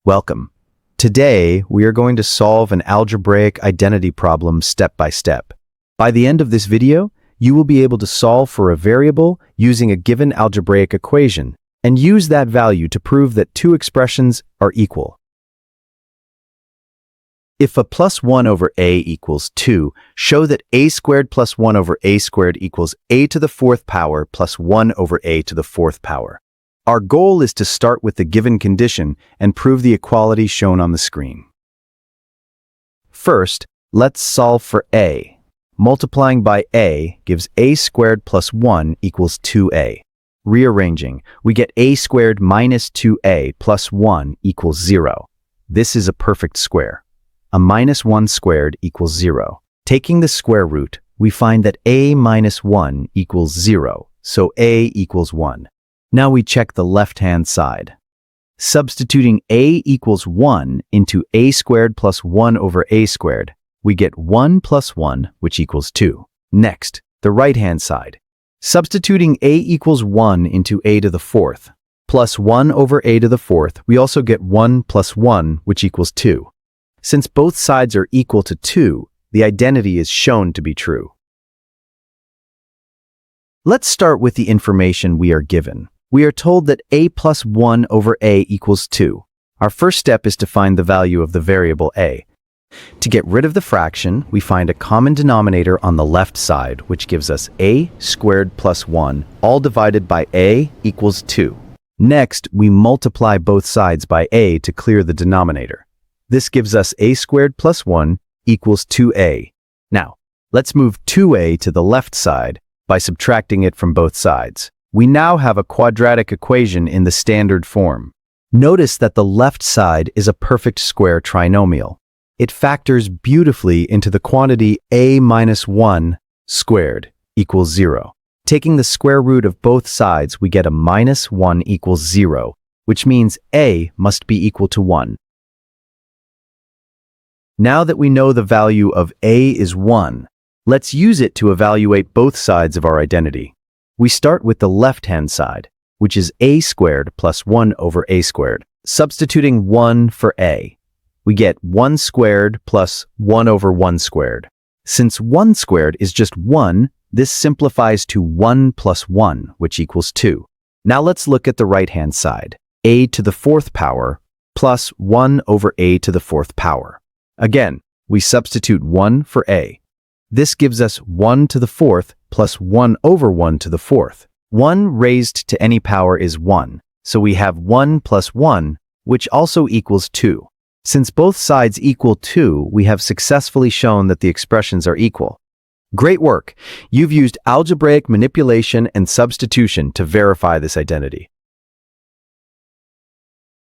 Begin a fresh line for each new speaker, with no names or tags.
Welcome. Today, we are going to solve an algebraic identity problem step by step. By the end of this video, you will be able to solve for a variable using a given algebraic equation and use that value to prove that two expressions are equal. If a plus 1 over a equals 2, show that a squared plus 1 over a squared equals a to the fourth power plus 1 over a to the fourth power. Our goal is to start with the given condition and prove the equality shown on the screen. First, let's solve for a. Multiplying by a gives a squared plus 1 equals 2a. Rearranging, we get a squared minus 2a plus 1 equals 0. This is a perfect square. A minus 1 squared equals 0. Taking the square root, we find that a minus 1 equals 0, so a equals 1. Now we check the left-hand side. Substituting a equals 1 into a squared plus 1 over a squared, we get 1 plus 1, which equals 2. Next, the right-hand side. Substituting a equals 1 into a to the fourth, plus 1 over a to the fourth, we also get 1 plus 1, which equals 2. Since both sides are equal to 2, the identity is shown to be true. Let's start with the information we are given. We are told that a plus 1 over a equals 2. Our first step is to find the value of the variable a. To get rid of the fraction, we find a common denominator on the left side, which gives us a squared plus 1, all divided by a equals 2. Next, we multiply both sides by a to clear the denominator. This gives us a squared plus 1 equals 2a. Now, let's move 2a to the left side by subtracting it from both sides. We now have a quadratic equation in the standard form. Notice that the left side is a perfect square trinomial. It factors beautifully into the quantity a minus 1 squared equals 0. Taking the square root of both sides, we get a minus 1 equals 0, which means a must be equal to 1. Now that we know the value of a is 1, let's use it to evaluate both sides of our identity. We start with the left-hand side, which is a squared plus 1 over a squared. Substituting 1 for a, we get 1 squared plus 1 over 1 squared. Since 1 squared is just 1, this simplifies to 1 plus 1, which equals 2. Now let's look at the right-hand side. A to the fourth power plus 1 over a to the fourth power. Again, we substitute 1 for a. This gives us 1 to the fourth plus 1 over 1 to the fourth. 1 raised to any power is 1, so we have 1 plus 1, which also equals 2. Since both sides equal 2, we have successfully shown that the expressions are equal. Great work! You've used algebraic manipulation and substitution to verify this identity.